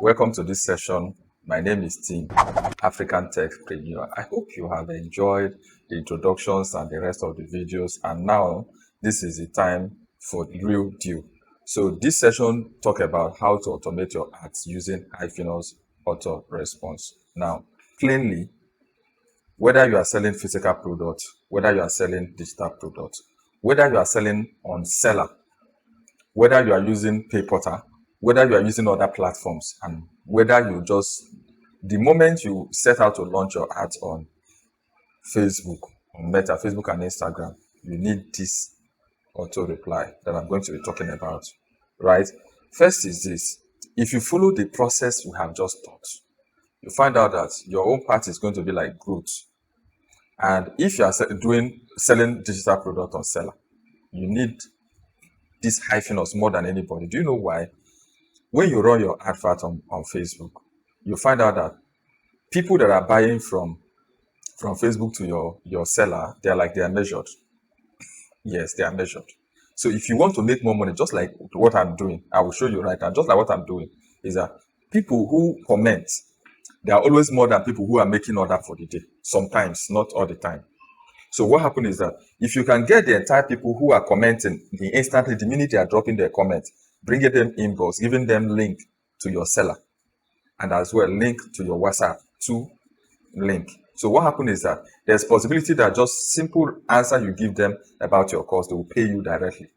Welcome to this session. My name is Tim, African Techpreneur. I hope you have enjoyed the introductions and the rest of the videos. And now this is the time for the real deal. So this session talk about how to automate your ads using Hyphenous auto response. Now, plainly, whether you are selling physical product, whether you are selling digital product, whether you are selling on seller, whether you are using PayPortal, whether you are using other platforms, and whether you just, the moment you set out to launch your ads on Facebook, on Meta, Facebook and Instagram, you need this auto reply that I'm going to be talking about, right? First is this: if you follow the process we have just taught, you find out that your own part is going to be like growth. And if you are selling digital product on seller, you need this Hyphenous more than anybody. Do you know why? When you run your advert on Facebook, you find out that people that are buying from Facebook to your seller, they are measured. Yes, they are measured. So if you want to make more money, just like what I'm doing, I will show you right now, just like what I'm doing, is that people who comment, they are always more than people who are making order for the day. Sometimes, not all the time. So what happens is that if you can get the entire people who are commenting instantly, the minute they are dropping their comment, bringing them inbox, giving them link to your seller, and as well link to your WhatsApp to link. So what happens is that there's possibility that just simple answer you give them about your course, they will pay you directly.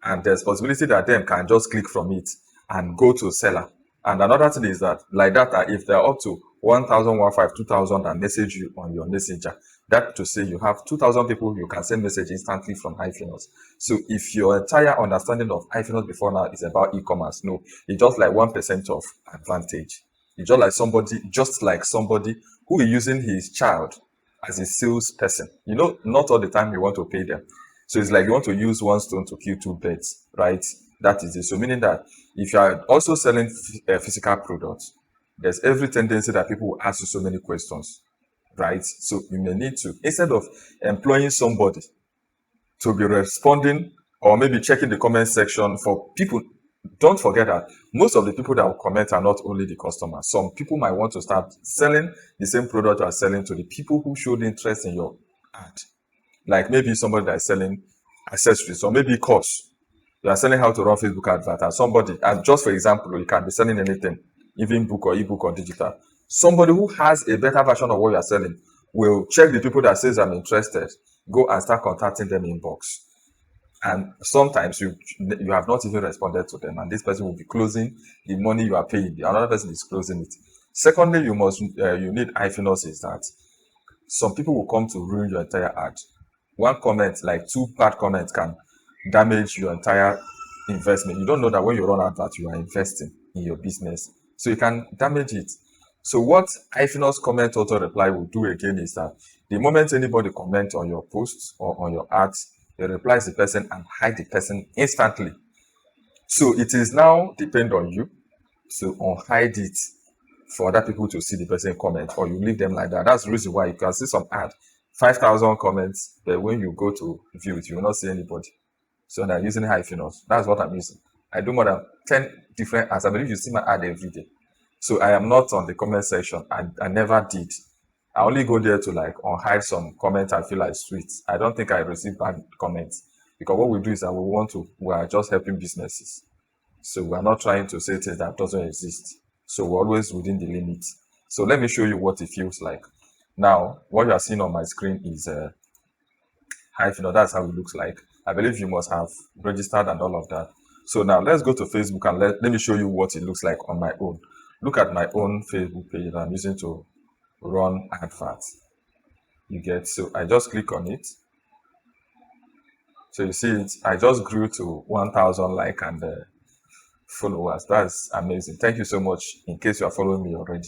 And there's possibility that them can just click from it and go to seller. And another thing is that, like that, if they're up to 1,000, 1,500, 2,000 and message you on your messenger, that to say you have 2,000 people you can send message instantly from Hyphenous. So if your entire understanding of Hyphenous before now is about e-commerce, no, it's just like 1% of advantage. It's just like somebody who is using his child as a salesperson. You know, not all the time you want to pay them. So it's like you want to use one stone to kill two birds, right? That is it. So meaning that if you are also selling physical products, there's every tendency that people will ask you so many questions, right? So you may need to, instead of employing somebody to be responding or maybe checking the comment section for people, don't forget that most of the people that will comment are not only the customers. Some people might want to start selling the same product you are selling to the people who showed interest in your ad. Like maybe somebody that is selling accessories, or maybe course. You are selling how to run Facebook advert, and somebody, and just for example, you can be selling anything, even book or ebook or digital. Somebody who has a better version of what you are selling will check the people that says I'm interested, go and start contacting them in box. And sometimes you have not even responded to them, and this person will be closing the money you are paying. The another person is closing it. Secondly, you need Hyphenous is that some people will come to ruin your entire ad. One comment, like two bad comments, can damage your entire investment. You don't know that when you run advert, you are investing in your business, so you can damage it. So what Hyphenous comment auto reply will do again is that the moment anybody comments on your post or on your ads, it replies the person and hide the person instantly. So it is now depend on you to unhide it for other people to see the person comment, or you leave them like that. That's the reason why you can see some ad 5,000 comments, but when you go to view it, you will not see anybody. So they're using Hyphenous. That's what I'm using. I do more than 10 different ads. I believe you see my ad every day. So I am not on the comment section. I never did. I only go there to like unhide some comments I feel like sweet. I don't think I receive bad comments, because what we do is that we are just helping businesses. So we are not trying to say things that doesn't exist. So we're always within the limits. So let me show you what it feels like. Now, what you are seeing on my screen is Hyphenous. That's how it looks like. I believe you must have registered and all of that. So now let's go to Facebook and let me show you what it looks like on my own. Look at my own Facebook page that I'm using to run adverts. You get, so I just click on it. So you see it, I just grew to 1,000 like and followers. That's amazing. Thank you so much, in case you are following me already.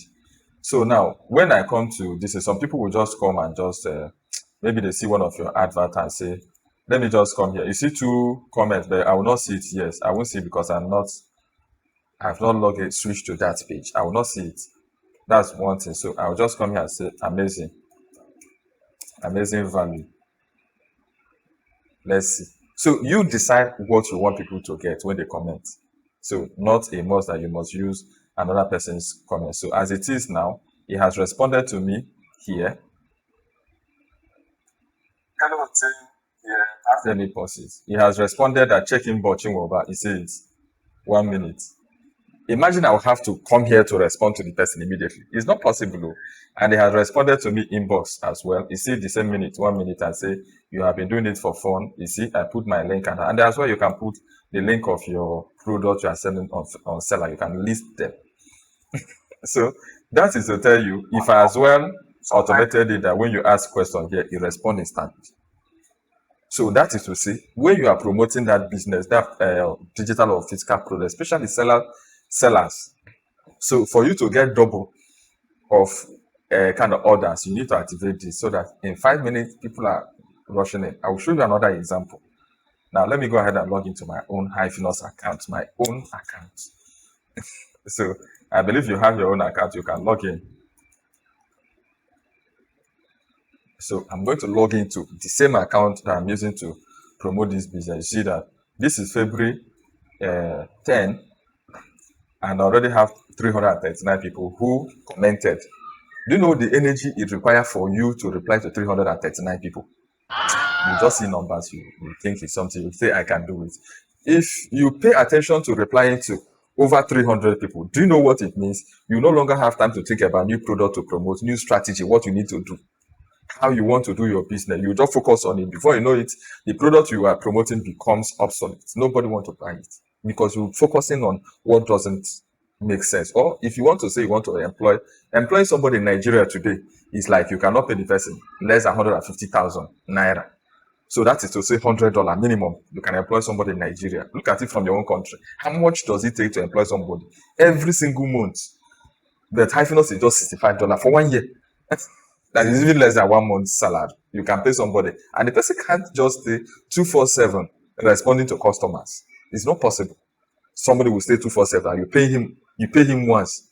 So now when I come to this, some people will just come and just maybe they see one of your advert and say, let me just come here. You see two comments, but I will not see it. Yes, I won't see it because I've not logged it, switched to that page. I will not see it. That's one thing. So I'll just come here and say amazing value. Let's see. So you decide what you want people to get when they comment. So not a must that you must use another person's comment. So as it is now, he has responded to me here. Hello, team. Yeah. Let me pause it. He has responded that checking botching over. He says 1 minute. Imagine I will have to come here to respond to the person immediately. It's not possible. Though. And he has responded to me inbox as well. You see the same minute, 1 minute, and say, you have been doing it for fun. You see, I put my link, and as well, you can put the link of your product you are selling on Seller. You can list them. So that is to tell you, if I as well automated it that when you ask questions here, it responds instantly. So that is to say, when you are promoting that business, that digital or physical product, especially sellers. So for you to get double of kind of orders, you need to activate this so that in 5 minutes, people are rushing in. I will show you another example. Now, let me go ahead and log into my own Hyphenous account, my own account. So I believe you have your own account, you can log in. So I'm going to log into the same account that I'm using to promote this business. You see that this is February 10, and I already have 339 people who commented. Do you know the energy it requires for you to reply to 339 people? You just see numbers, you think it's something, you say, I can do it. If you pay attention to replying to over 300 people, do you know what it means? You no longer have time to think about new product to promote, new strategy, what you need to do, how you want to do your business. You just focus on it. Before you know it, the product you are promoting becomes obsolete. Nobody wants to buy it because you're focusing on what doesn't make sense. Or if you want to say you want to employing somebody in Nigeria today is like you cannot pay the person less than 150,000 naira. So that is to say $100 minimum. You can employ somebody in Nigeria. Look at it from your own country. How much does it take to employ somebody? Every single month. The Hyphenous is just $65 for 1 year. That is even less than 1 month's salary. You can pay somebody. And the person can't just stay 247 responding to customers. It's not possible. Somebody will stay 247 and you pay him once.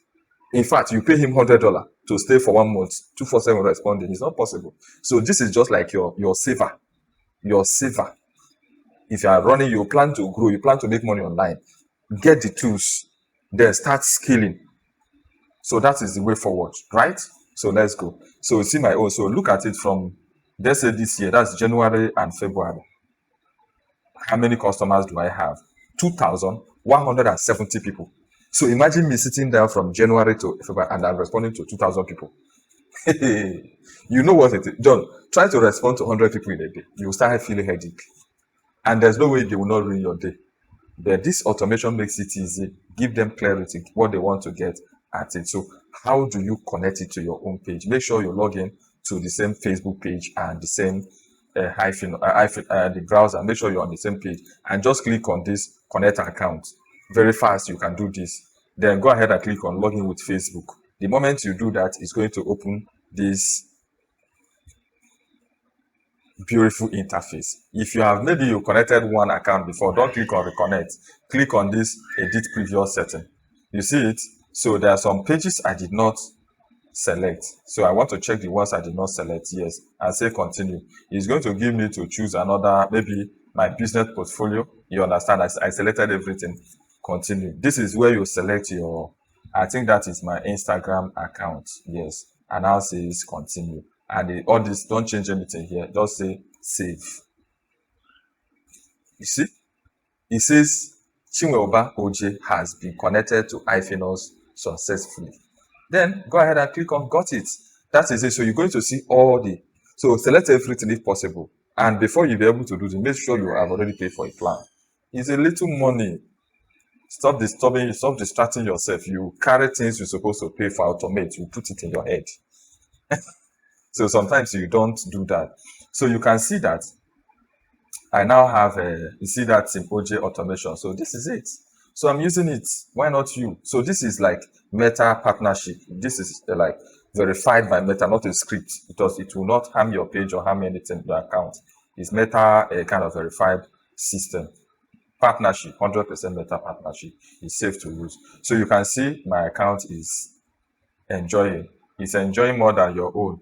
In fact, you pay him $100 to stay for 1 month, 247 responding. It's not possible. So this is just like your saver. Your saver. If you are running, you plan to grow, you plan to make money online. Get the tools, then start scaling. So that is the way forward, right? So let's go. So you see my own. So look at it from, let's say this year, that's January and February. How many customers do I have? 2,170 people. So imagine me sitting down from January to February and I'm responding to 2,000 people. You know what it is. John, try to respond to 100 people in a day. You will start feeling headache. And there's no way they will not ruin your day. But this automation makes it easy. Give them clarity, what they want to get at it. So how do you connect it to your own page? Make sure you log in to the same Facebook page and the same the browser. Make sure you're on the same page and just click on this connect account. Very fast, you can do this. Then go ahead and click on login with Facebook. The moment you do that, it's going to open this beautiful interface. If you have, maybe you connected one account before, don't click on reconnect. Click on this edit previous setting. You see it? So there are some pages I did not select. So I want to check the ones I did not select. Yes, and say continue. It's going to give me to choose another, maybe my business portfolio. You understand? I selected everything. Continue. This is where you select your, I think that is my Instagram account. Yes. And now says continue. And all this, don't change anything here. Just say save. You see? It says Chinweoba OJ has been connected to Hyphenous successfully. Then go ahead and click on got it. That is it. So you're going to see all the, so select everything if possible. And before you be able to do this, make sure you have already paid for a plan. It's a little money. Stop disturbing, stop distracting yourself. You carry things you're supposed to pay for, automate, you put it in your head. So sometimes you don't do that. So you can see that I now have you see that in OJ automation. So this is it. So I'm using it. Why not you? So this is like Meta partnership. This is like verified by Meta, not a script, because it will not harm your page or harm anything in your account. It's Meta a kind of verified system. Partnership, 100% Meta partnership is safe to use. So you can see my account is enjoying. It's enjoying more than your own.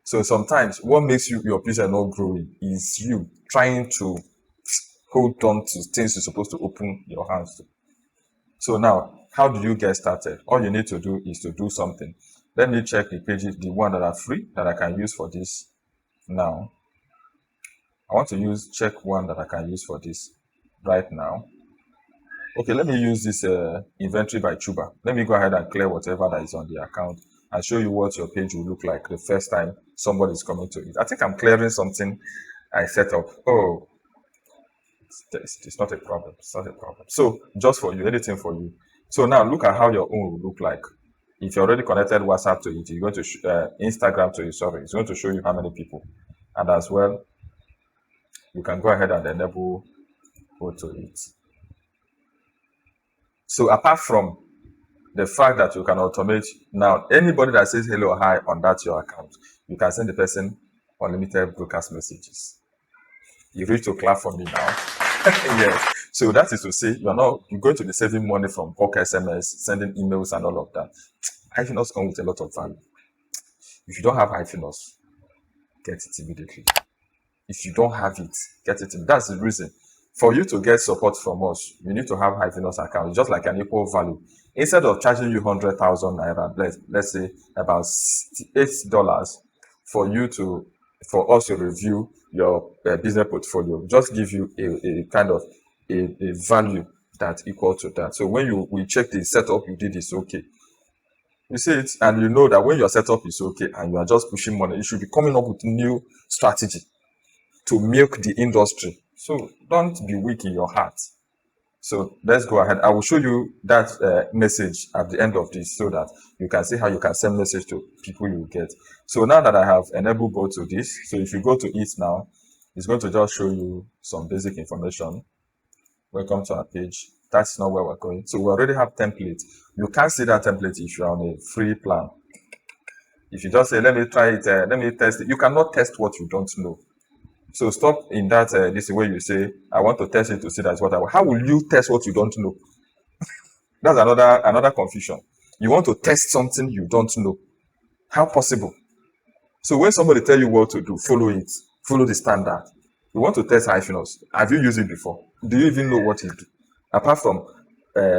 So sometimes what makes your business not growing is you trying to hold on to things you're supposed to open your hands to. So now, How do you get started? All you need to do is to do something. Let me check the pages, the one that are free that I can use for this now. I want to check one that I can use for this right now. Okay, let me use this inventory by Chuba. Let me go ahead and clear whatever that is on the account and show you what your page will look like the first time somebody is coming to it. I think I'm clearing something I set up. Oh, it's not a problem. It's not a problem. So just for you, anything for you. So now look at how your own will look like. If you're already connected WhatsApp to it, you're going to Instagram to it, sorry, it's going to show you how many people. And as well, you can go ahead and enable go to it. So apart from the fact that you can automate now, anybody that says hello or hi on that your account, you can send the person unlimited broadcast messages. You reach to clap for me now. Yes. So that is to say you're going to be saving money from bulk SMS, sending emails and all of that. Hyphenos come with a lot of value. If you don't have Hyphenos, get it immediately. If you don't have it, get it. That's the reason. For you to get support from us, you need to have Hyphenos account. It's just like an equal value. Instead of charging you 100,000 naira, let's say about $8 for us to review your business portfolio, just give you a kind of a value that equal to that. So when we check the setup you did is okay. You see it, and you know that when your setup is okay and you are just pushing money, you should be coming up with new strategy to milk the industry. So don't be weak in your heart. So let's go ahead. I will show you that message at the end of this so that you can see how you can send message to people you get. So now that I have enabled both to this, so if you go to it now, it's going to just show you some basic information. Welcome to our page. That's not where we're going. So we already have template. You can't see that template if you're on a free plan. If you just say, let me try it, let me test it. You cannot test what you don't know. So stop in that this way you say, I want to test it to see that's what I want. How will you test what you don't know? That's another confusion. You want to test something you don't know. How possible? So when somebody tell you what to do, follow it. Follow the standard. You want to test Hyphenos. Have you used it before? Do you even know what it do? Apart from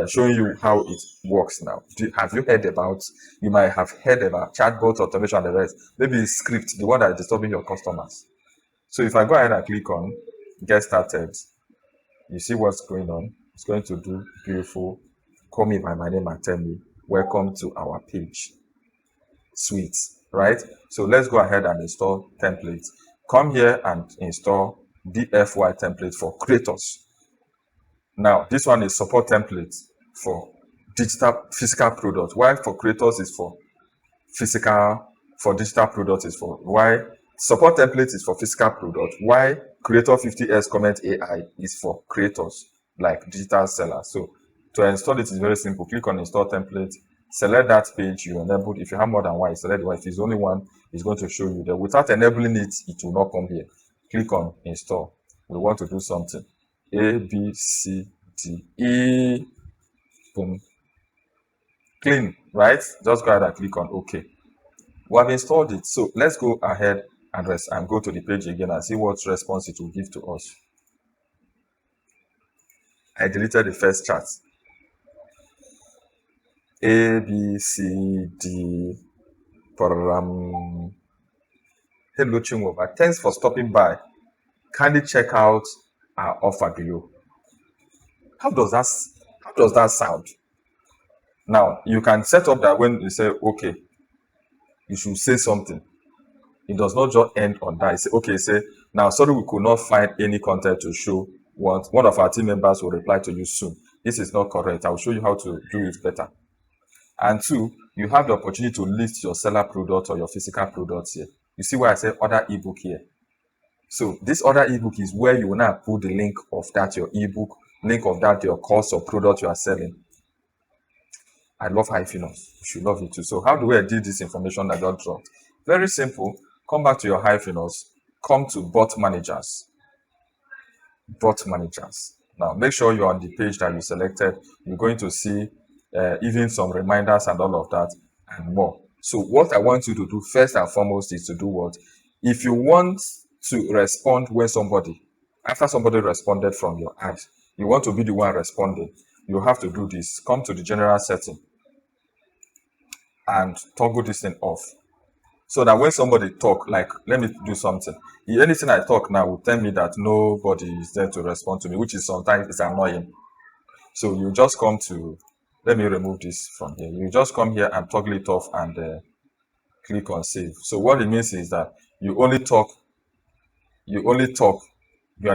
showing you how it works now, have you heard about? You might have heard about chatbot automation and the rest. Maybe script, the one that is disturbing your customers. So if I go ahead and click on get started, you see what's going on. It's going to do beautiful. Call me by my name and tell me, welcome to our page. Sweet, right? So let's go ahead and install templates. Come here and install DFY template for creators. Now, this one is support template for physical products. Why for creators is for digital products is for why support template is for physical product. Why Creator 50S Comment AI is for creators like digital sellers. So to install it is very simple. Click on install template, select that page you enabled. If you have more than one, select one. If it's only one, it's going to show you there. Without enabling it, it will not come here. Click on install. We want to do something. A, B, C, D, E, boom. Clean, right? Just go ahead and click on OK. We have installed it. So let's go ahead and go to the page again and see what response it will give to us. I deleted the first chart. A, B, C, D, Hello, Chinwoba. Thanks for stopping by. Kindly check out our offer below. How does that sound? Now, you can set up that when you say, okay, you should say something. It does not just end on that. You say, okay, say, now, sorry, we could not find any content to show. One of our team members will reply to you soon. This is not correct. I will show you how to do it better. And two, you have the opportunity to list your seller product or your physical products here. You see where I say other ebook here. So this other ebook is where you will now put the link of that your ebook, link of that your course or product you are selling. I love Hyphenos. You should love it too. So how do we edit this information that got dropped? Very simple. Come back to your Hyphenos. Come to bot managers. Bot managers. Now make sure you're on the page that you selected. You're going to see even some reminders and all of that and more. So what I want you to do first and foremost is to do what? If you want to respond when after somebody responded from your ad, you want to be the one responding. you have to do this. Come to the general setting and toggle this thing off. So that when somebody talk, like, let me do something. Anything I talk now will tell me that nobody is there to respond to me, which is sometimes it's annoying. So you just come to, let me remove this from here. You just come here and toggle it off and click on save. So what it means is that you only talk, you are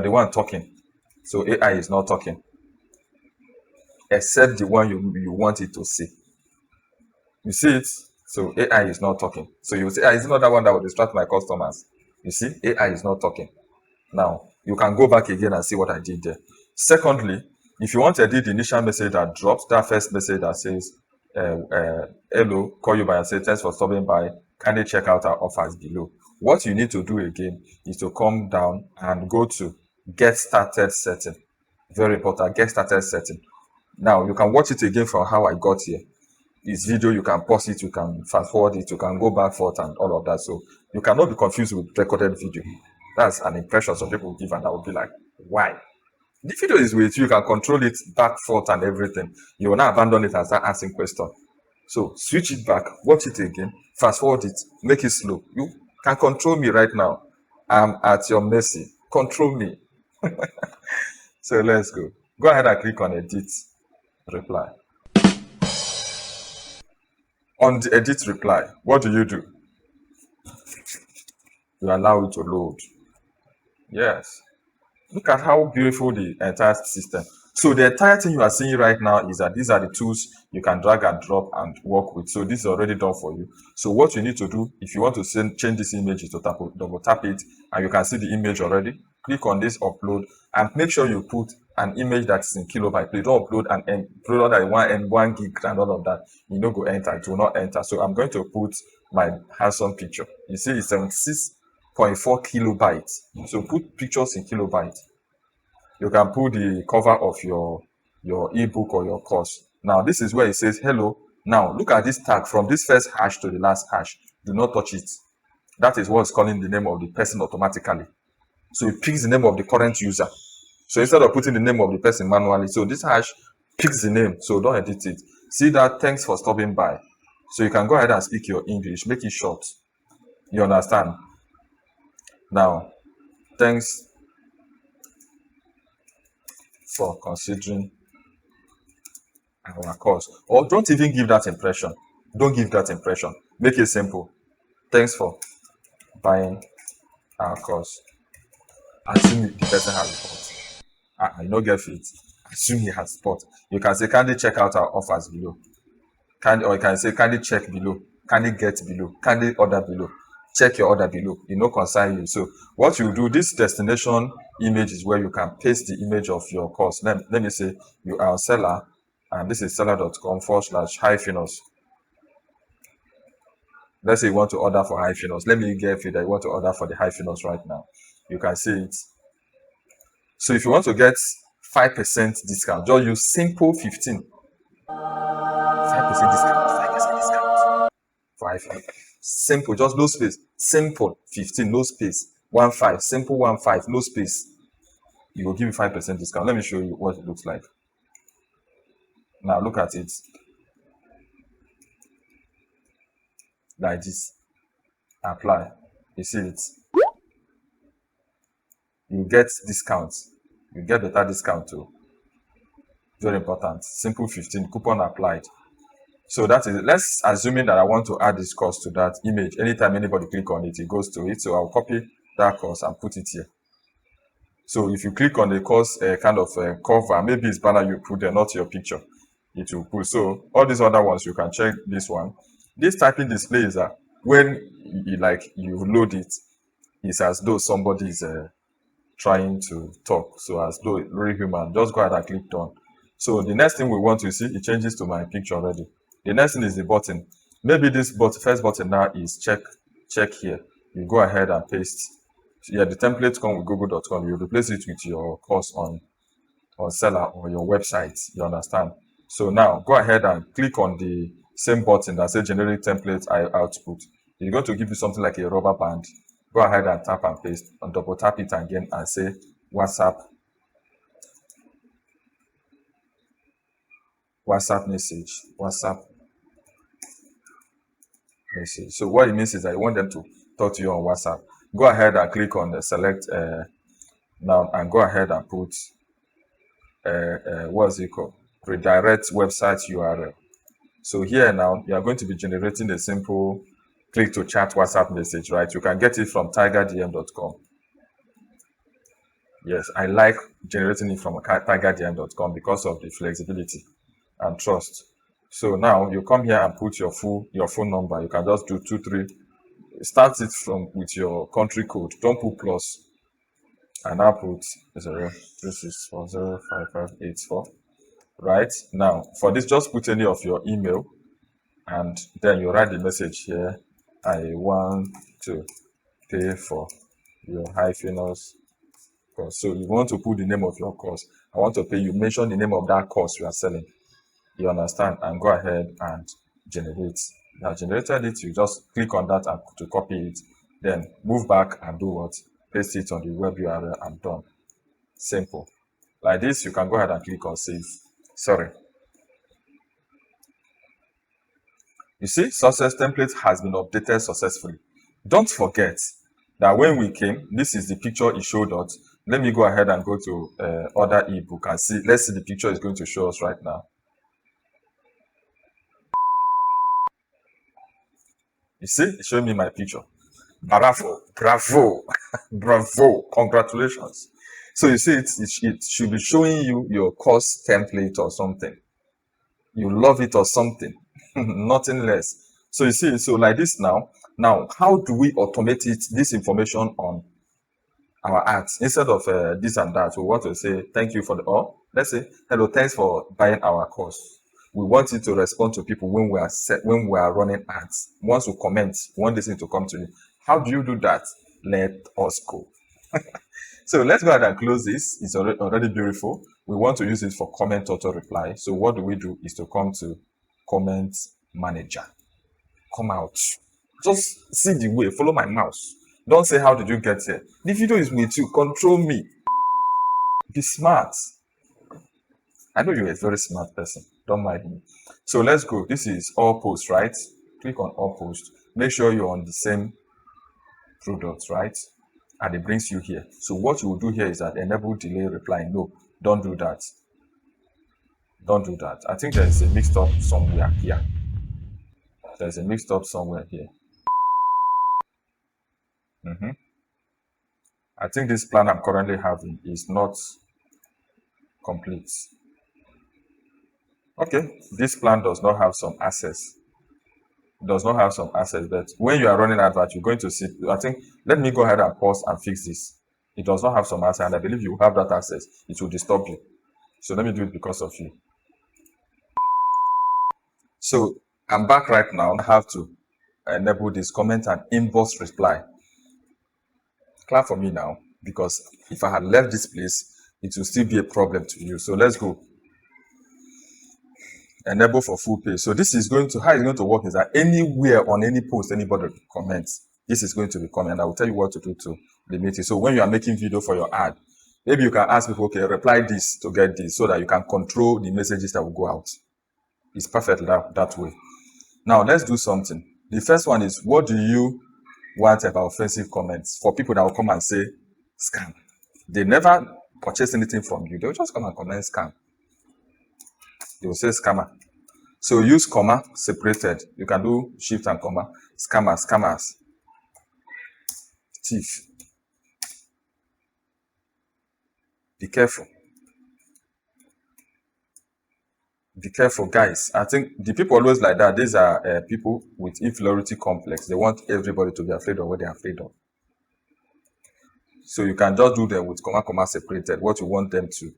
the one talking. So AI is not talking, except the one you want it to say. You see it? So AI is not talking. So you say, is it not that one that will distract my customers? You see, AI is not talking. Now, you can go back again and see what I did there. Secondly, if you want to edit the initial message that drops, that first message that says, hello, call you by and say, thanks for stopping by, kindly check out our offers below. What you need to do again is to come down and go to get started setting. Very important, get started setting. Now, you can watch it again from how I got here. This video, you can pause it, you can fast forward it, you can go back forth and all of that. So you cannot be confused with recorded video. That's an impression some people give, and I will be like, why? The video is with you, you can control it back, forth, and everything. You will not abandon it and start asking questions. So switch it back, watch it again, fast forward it, make it slow. You can control me right now. I'm at your mercy. Control me. So let's go. Go ahead and click on edit reply. On the edit reply, what do? You allow it to load. Yes. Look at how beautiful the entire system. So the entire thing you are seeing right now is that these are the tools you can drag and drop and work with. So this is already done for you. So what you need to do, if you want to change this image, is to double tap it, and you can see the image already. Click on this upload and make sure you put an image that's in kilobyte. Please don't upload an upload that 1 gig and all of that. You know, go enter. It will not enter. So I'm going to put my handsome picture. You see, it's 76.4 kilobytes. So put pictures in kilobytes. You can put the cover of your ebook or your course. Now this is where it says hello. Now look at this tag from this first hash to the last hash. Do not touch it. That is what's calling the name of the person automatically. So it picks the name of the current user. So instead of putting the name of the person manually, so this hash picks the name. So don't edit it. See that? Thanks for stopping by. So you can go ahead and speak your English. Make it short. You understand? Now, thanks for considering our course. Or don't even give that impression. Don't give that impression. Make it simple. Thanks for buying our course. Assume the person has bought. I don't get it. Assume he has bought. You can say, kindly check out our offers below. Or you can say, kindly check below. Kindly get below. Kindly order below. Check your order below. It no concern you. So what you do, this destination image is where you can paste the image of your course. Let me say you are a seller, and this is seller.com/Hyphenous. Let's say you want to order for Hyphenous. Let me get you that you want to order for the Hyphenous right now. You can see it. So if you want to get 5% discount, just use simple 15. 5% discount. 5% discount. 5. Simple, just no space. Simple 15, no space. 15, simple 15, no space. It will give you 5% discount. Let me show you what it looks like. Now look at it. Like this. Apply. You see it. You get discounts. You get better discount too. Very important. Simple 15, coupon applied. So that is it. Let's assuming that I want to add this course to that image. Anytime anybody click on it, it goes to it. So I'll copy that course and put it here. So if you click on the course kind of cover, maybe it's banner you put there, not your picture, it will put. So all these other ones, you can check this one. This typing display is that when you load it, it's as though somebody is trying to talk. So as though very human. Just go ahead and click done. So the next thing we want to see, it changes to my picture already. The next thing is the button. Maybe this first button now is check here. You go ahead and paste. Yeah, the template come with google.com. You replace it with your course on Seller or your website. You understand? So now go ahead and click on the same button that says generate template output. It's going to give you something like a rubber band. Go ahead and tap and paste and double tap it again and say WhatsApp. WhatsApp message, WhatsApp message. So what it means is that you want them to talk to you on WhatsApp. Go ahead and click on the select now and go ahead and put what's it called? Redirect website URL. So here now you are going to be generating a simple click to chat WhatsApp message, right? You can get it from tigerdm.com. Yes, I like generating it from tigerdm.com because of the flexibility and trust. So now you come here and put your phone number. You can just do 23. Start it from with your country code. Don't put plus. And now put 036405584. Right now, for this, just put any of your email, and then you write the message here. I want to pay for your hyphenous course. So you want to put the name of your course. I want to pay you. Mention the name of that course you are selling. You understand? And go ahead and generate. Now generated it, you just click on that and to copy it. Then move back and do what? Paste it on the web URL and done. Simple. Like this, you can go ahead and click on save. Sorry. You see, success template has been updated successfully. Don't forget that when we came, this is the picture it showed us. Let me go ahead and go to other ebook and see. Let's see the picture is going to show us right now. You see, it's showing me my picture. Bravo, bravo, bravo, congratulations. So you see, it should be showing you your course template or something. You love it or something, nothing less. So you see, so like this now, how do we automate this information on our ads? Instead of this and that, we want to say, thank you for the, or let's say, hello, thanks for buying our course. We want it to respond to people when we are running ads. Once we comment, we want this thing to come to you. How do you do that? Let us go. So let's go ahead and close this. It's already beautiful. We want to use it for comment auto reply. So what do we do is to come to comment manager. Come out. Just see the way. Follow my mouse. Don't say, how did you get here? The video is with you. Control me. Be smart. I know you're a very smart person. Don't mind me. So let's go. This is all posts, right? Click on all posts. Make sure you're on the same product, right? And it brings you here. So what you will do here is that enable delay reply. No, don't do that. Don't do that. I think there is a mixed up somewhere here. There's a mixed up somewhere here. I think this plan I'm currently having is not complete. Okay, this plan does not have some access. Does not have some access, but when you are running advert, you're going to see. I think, let me go ahead and pause and fix this. It does not have some access, and I believe you have that access. It will disturb you. So let me do it because of you. So I'm back right now. I have to enable this comment and inbox reply. Clap for me now, because if I had left this place, it will still be a problem to you. So let's go. Enable for full page. So this is going to, how it's going to work is that anywhere on any post anybody comments, this is going to be coming. I will tell you what to do to limit it. So when you are making video for your ad, maybe you can ask people, okay, reply this to get this, so that you can control the messages that will go out. It's perfect that way. Now let's do something. The first one is, what do you want about offensive comments? For people that will come and say scam. They never purchase anything from you. They will just come and comment scam. They will say scammer. So use comma separated. You can do shift and comma. Scammer, scammers. Thief. Be careful. Be careful, guys. I think the people always like that. These are people with inferiority complex. They want everybody to be afraid of what they're afraid of. So you can just do them with comma separated. What you want them to,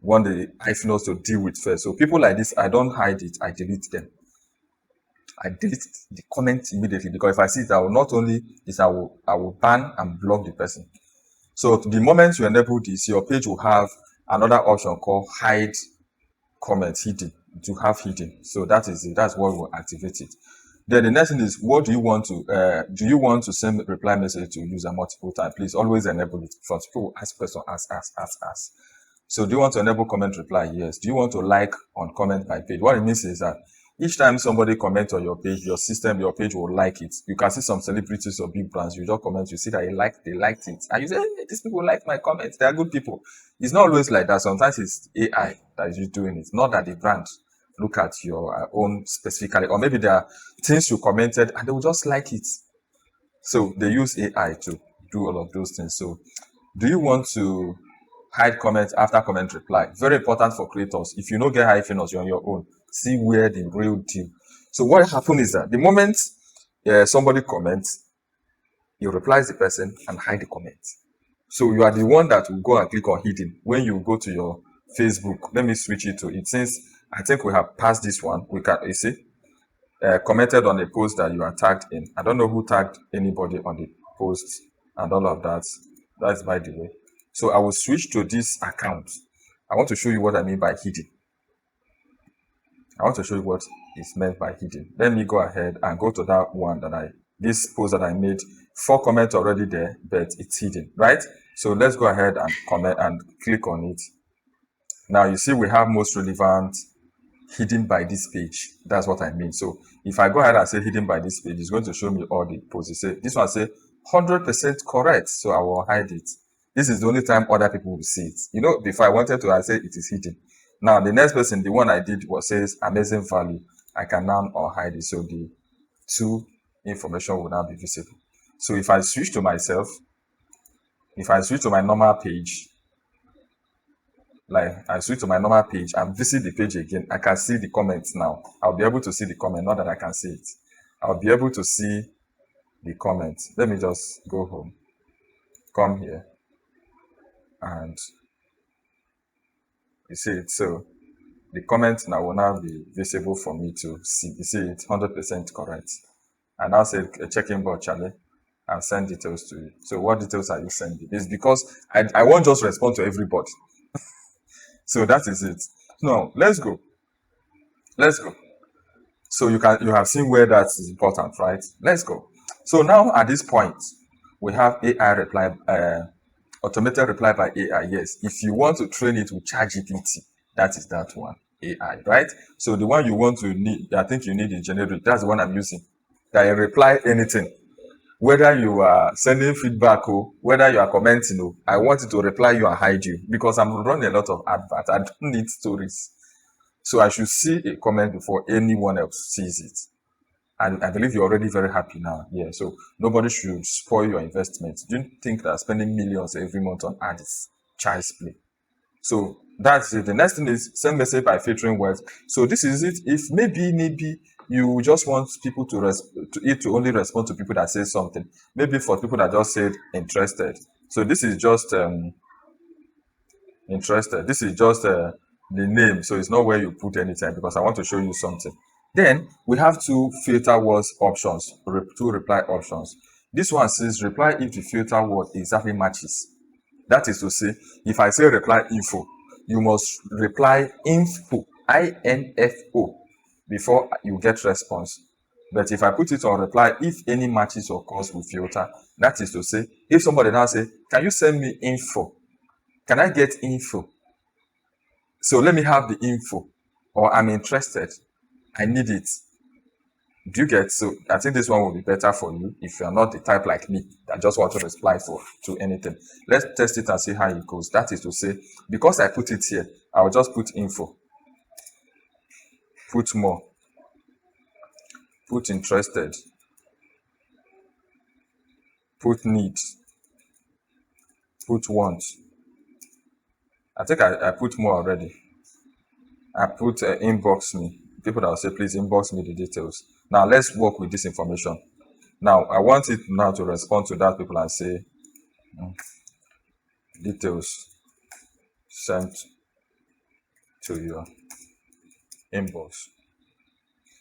want the hyphenos to deal with first. So people like this, I don't hide it. I delete them. I delete the comment immediately, because if I see it, I will not only this, I will ban and block the person. So the moment you enable this, your page will have another option called hide comments hidden. To have hidden. So that is it. That's what will activate it. Then the next thing is, what do you want to do you want to send reply message to user multiple times? Please always enable it. Because people ask questions, ask. So do you want to enable comment reply? Yes. Do you want to like on comment by page? What it means is that each time somebody comments on your page, your page will like it. You can see some celebrities or big brands, you just comment, you see that they liked it. And you say, hey, these people like my comments. They are good people. It's not always like that. Sometimes it's AI that is doing it. Not that the brand look at your own specifically, or maybe there are things you commented and they will just like it. So they use AI to do all of those things. So do you want to hide comments after comment reply? Very important for creators. If you don't get hyphen you're on your own, see where the real deal. So what happens is that the moment somebody comments, you replies the person and hide the comment. So you are the one that will go and click on hidden when you go to your Facebook. Let me switch it to it. Since I think we have passed this one, we can, you see, commented on a post that you are tagged in. I don't know who tagged anybody on the post and all of that. That's by the way. So I will switch to this account. I want to show you what I mean by hidden. I want to show you what is meant by hidden. Let me go ahead and go to that one this post that I made. 4 comments already there, but it's hidden, right? So let's go ahead and comment and click on it. Now you see we have most relevant hidden by this page. That's what I mean. So if I go ahead and say hidden by this page, it's going to show me all the posts. This one say 100% correct. So I will hide it. This is the only time other people will see it. You know, before I wanted to, I say it is hidden. Now the next person, the one I did says amazing value. I can now hide it. So the 2 information will now be visible. So if I switch to myself, if I switch to my normal page, like I switch to my normal page and visit the page again, I can see the comments now. I'll be able to see the comment, not that I can see it. I'll be able to see the comments. Let me just go home, come here, and you see it. So the comment now will now be visible for me to see. You see it's 100% correct. And I'll say check inbox, Charlie, and send details to you. So what details are you sending? It's because I won't just respond to everybody. So that is it. No, let's go. So you have seen where that is important, right? Let's go. So now at this point, we have AI reply, automated reply by AI. Yes, if you want to train it with ChatGPT, that is that one, AI, right? So the one you want to need, I think you need is generic. That's the one I'm using. That I reply anything. Whether you are sending feedback or whether you are commenting, I want it to reply you and hide you because I'm running a lot of adverts. I don't need stories. So I should see a comment before anyone else sees it. And I believe you're already very happy now. Yeah, so nobody should spoil your investment. Do you think that spending millions every month on ads is child's play? So that's it. The next thing is send message by filtering words. So this is it. If maybe you just want people to only respond to people that say something. Maybe for people that just said interested. So this is just interested. This is just the name. So it's not where you put anything because I want to show you something. Then we have 2 filter words options, 2 reply options. This one says reply if the filter word exactly matches. That is to say, if I say reply info, you must reply info, I-N-F-O, before you get response. But if I put it on reply, if any matches occurs with filter, that is to say, if somebody now say, can you send me info? Can I get info? So let me have the info, or I'm interested. I need it. Do you get? So I think this one will be better for you if you're not the type like me that just want to reply to anything. Let's test it and see how it goes. That is to say, because I put it here, I'll just put info, put more, put interested, put need, put want. I think I put more already. I put inbox me. People that will say, please inbox me the details. Now let's work with this information. Now I want it now to respond to that people and say details sent to your inbox.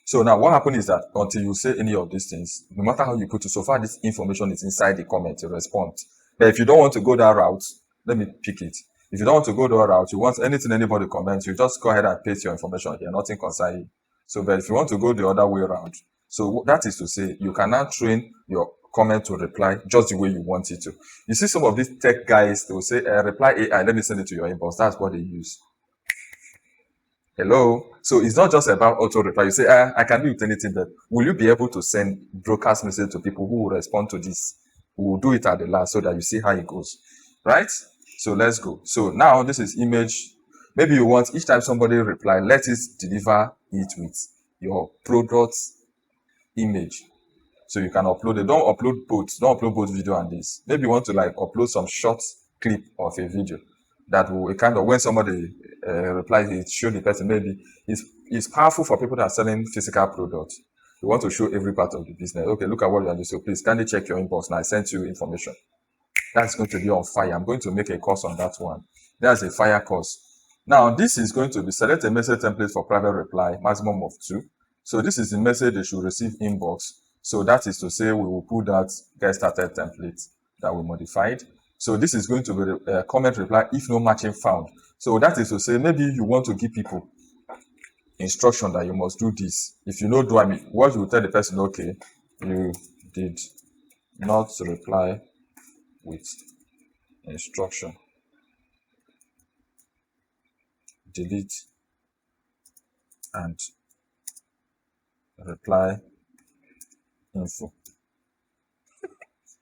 So now what happens is that until you say any of these things, no matter how you put it, so far this information is inside the comment, you respond. But if you don't want to go that route, let me pick it. If you don't want to go that route, you want anything anybody comments, you just go ahead and paste your information here, nothing concerns you. So, but if you want to go the other way around, so that is to say, you can now train your comment to reply just the way you want it to. You see some of these tech guys, they will say, reply AI, let me send it to your inbox. That's what they use. Hello. So it's not just about auto reply. You say, I can do it anything, but will you be able to send broadcast message to people who will respond to this? We will do it at the last so that you see how it goes. Right? So let's go. So now this is image. Maybe you want each time somebody reply, let it deliver it with your product image. So you can upload it. Don't upload both video and this. Maybe you want to like upload some short clip of a video that will kind of, when somebody replies, it show the person. Maybe it's powerful for people that are selling physical products. You want to show every part of the business. Okay, look at what you are doing. So please kindly check your inbox now. I sent you information. That's going to be on fire. I'm going to make a course on that one. That's a fire course. Now, this is going to be select a message template for private reply, maximum of 2. So this is the message they should receive inbox. So that is to say we will put that get started template that we modified. So this is going to be a comment reply if no matching found. So that is to say maybe you want to give people instruction that you must do this. If you know do I mean what you will tell the person, okay, you did not reply with instruction. Delete and reply info.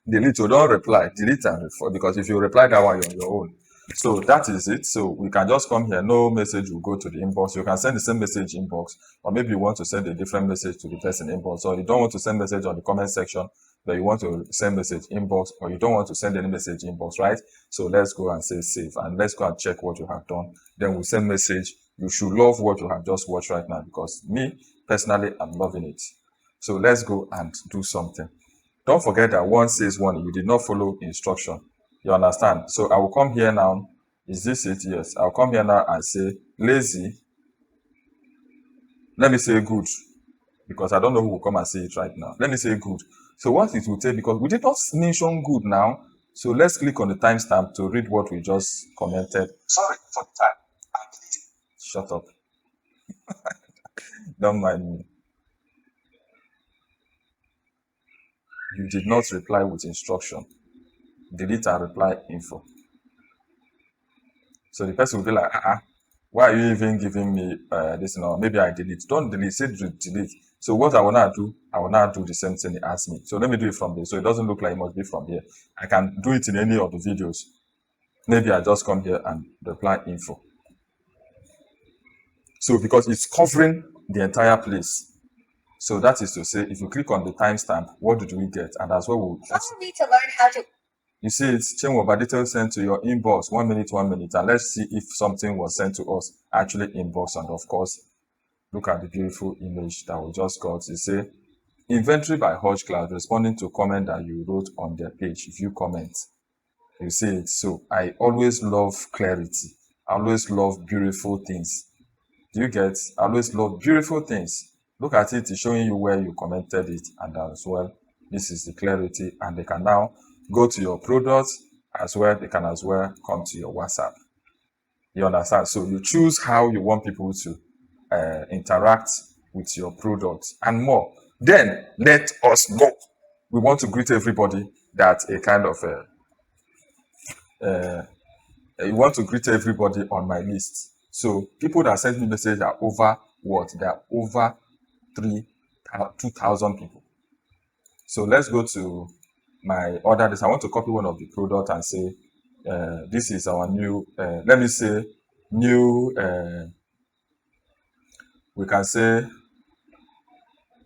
Delete, so don't reply, delete and refer, because if you reply that one, you're on your own. So that is it. So we can just come here, no message will go to the inbox. You can send the same message inbox, or maybe you want to send a different message to the person inbox, or you don't want to send message on the comment section, but you want to send message inbox, or you don't want to send any message inbox, right? So let's go and say save, and let's go and check what you have done. Then we'll send message. You should love what you have just watched right now, because me personally, I'm loving it. So let's go and do something. Don't forget that one says one, you did not follow instruction. You understand? So I will come here now. Is this it? Yes. I'll come here now and say lazy. Let me say good, because I don't know who will come and say it right now. Let me say good. So what it will take, because we did not mention good now. So let's click on the timestamp to read what we just commented. Sorry for the time. Shut up. Don't mind me. You did not reply with instruction. Delete and reply info. So the person will be like, why are you even giving me this? No, maybe I delete. Don't delete, say delete. So what I will now do, I will now do the same thing he asked me. So let me do it from there. So it doesn't look like it must be from here. I can do it in any of the videos. Maybe I just come here and reply info. So because it's covering the entire place. So that is to say, if you click on the timestamp, what did we get? And that's what we'll need to learn how to. You see, it's Chinwoba details sent to your inbox 1 minute, 1 minute. And let's see if something was sent to us actually inbox. And of course, look at the beautiful image that we just got. You say, inventory by Hodge Cloud responding to comment that you wrote on their page. If you comment, you see it. So I always love clarity. I always love beautiful things. Do you get? I always love beautiful things. Look at it, it's showing you where you commented it, and as well, this is the clarity, and they can now go to your products as well. They can as well come to your WhatsApp. You understand? So you choose how you want people to interact with your products and more. Then let us go. We want to greet everybody that a kind of you want to greet everybody on my list. So people that send me message are over what? They are over 2,000 people. So let's go to my order list. I want to copy one of the product and say, this is our new, let me say new, we can say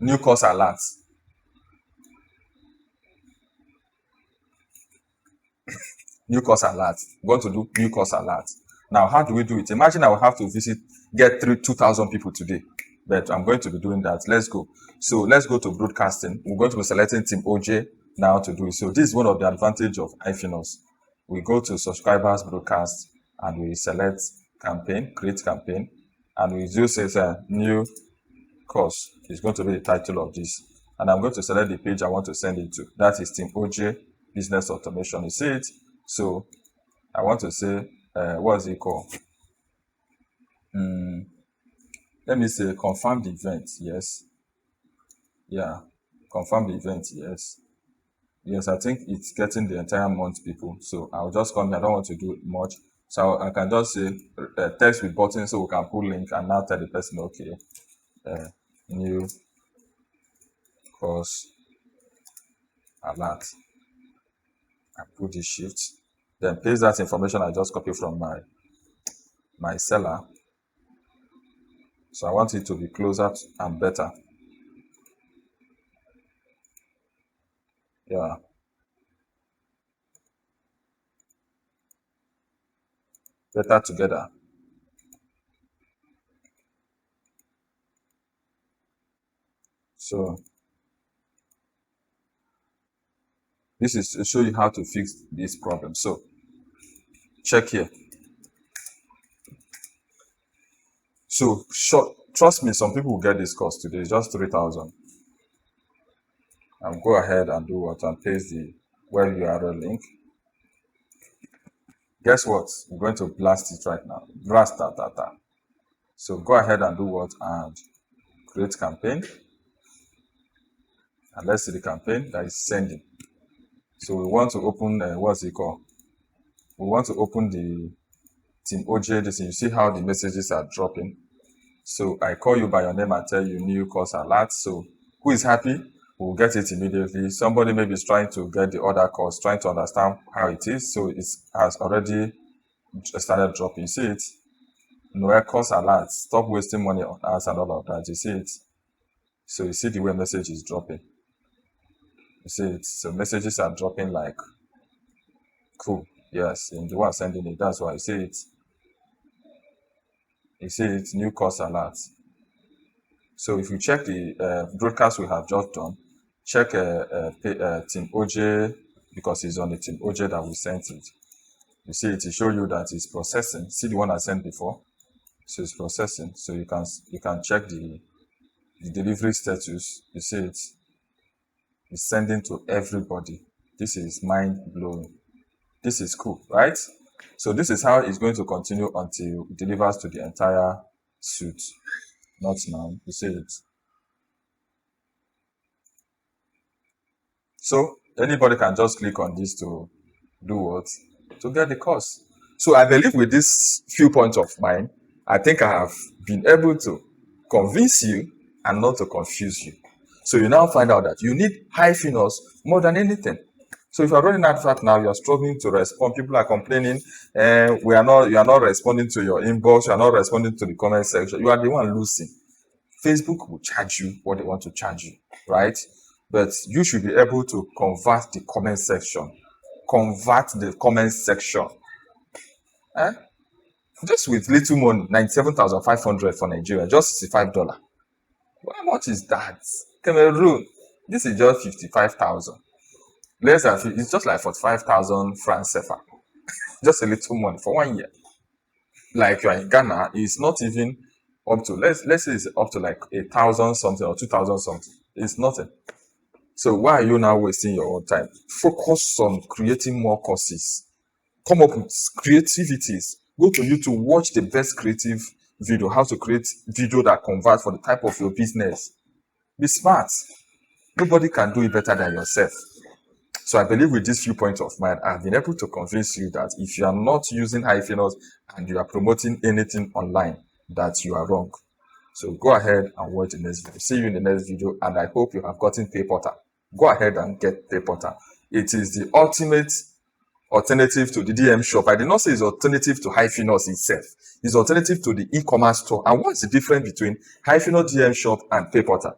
new course alert. New course alert. I'm going to do new course alert. Now, how do we do it? Imagine I will have to get 2,000 people today, but I'm going to be doing that. Let's go. So let's go to broadcasting. We're going to be selecting Team OJ now to do it. So this is one of the advantage of iFinos. We go to subscribers broadcast and we select campaign, create campaign, and we just say new course is going to be the title of this. And I'm going to select the page I want to send it to. That is Team OJ Business Automation. You see it? So I want to say, what is it called? Let me say confirm the event. Yes. Yeah. Confirm the event. Yes. Yes, I think it's getting the entire month people. So I'll just come here. I don't want to do much. So I can just say text with button so we can put link and now tell the person, okay, uh, new course alert. And put the shift. Then paste that information I just copied from my seller. So I want it to be closer and better. Yeah. Better together. So this is to show you how to fix this problem. So check here. So trust me, some people will get this course today. It's just 3,000. And go ahead and do what? And paste the web URL link. Guess what? We're going to blast it right now. Blast that. So go ahead and do what? And create campaign. And let's see the campaign that is sending. So we want to open, what's it called? We want to open the Team OJ. This, you see how the messages are dropping. So I call you by your name and tell you new course alert. So who is happy? We'll get it immediately. Somebody maybe is trying to get the other course, trying to understand how it is. So it has already started dropping. You see it? No course alert. Stop wasting money on us and all of that. You see it? So you see the way message is dropping. You see it? So messages are dropping like cool. Yes, and the one sending it. That's why you see it. You see it, new course alert. So if you check the broadcast we have just done, check Team OJ because it's on the Team OJ that we sent it. You see it, show you that it's processing. See the one I sent before? So it's processing. So you can check the delivery status. You see it. It's sending to everybody. This is mind blowing. This is cool, right? So this is how it's going to continue until it delivers to the entire suite. Not now. You see it. So anybody can just click on this to do what? To get the course. So I believe with this few points of mine, I think I have been able to convince you and not to confuse you. So you now find out that you need Hyphenous more than anything. So if you're running advert now, you're struggling to respond. People are complaining, you are not responding to your inbox, you are not responding to the comment section. You are the one losing. Facebook will charge you what they want to charge you, right? But you should be able to convert the comment section. Convert the comment section. Just with little money, 97,500 for Nigeria, just $65. How much is that? Cameroon, this is just 55,000. Less than, it's just like 45,000 francs CFA. Just a little money for 1 year. Like you are in Ghana, it's not even up to, let's say it's up to like 1,000 something or 2,000 something. It's nothing. So why are you now wasting your own time? Focus on creating more courses. Come up with creativities. Go to YouTube, watch the best creative video, how to create video that convert for the type of your business. Be smart. Nobody can do it better than yourself. So I believe with this few points of mine, I've been able to convince you that if you are not using Hyphenous and you are promoting anything online, that you are wrong. So go ahead and watch the next video. See you in the next video, and I hope you have gotten PayPorter. Go ahead and get PayPorter. It is the ultimate alternative to the DM shop. I did not say it's alternative to Hyphenous itself. It's alternative to the e-commerce store. And what's the difference between Hyphenous DM shop and PayPorter?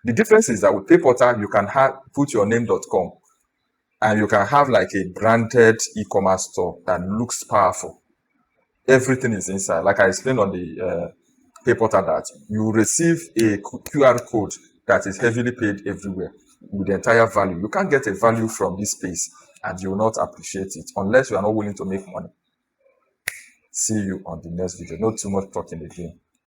The difference is that with PayPorter, you can put your name.com and you can have like a branded e-commerce store that looks powerful. Everything is inside. Like I explained on the PayPorter, that you receive a QR code that is heavily paid everywhere with the entire value. You can't get a value from this space and you will not appreciate it unless you are not willing to make money. See you on the next video. Not too much talking again.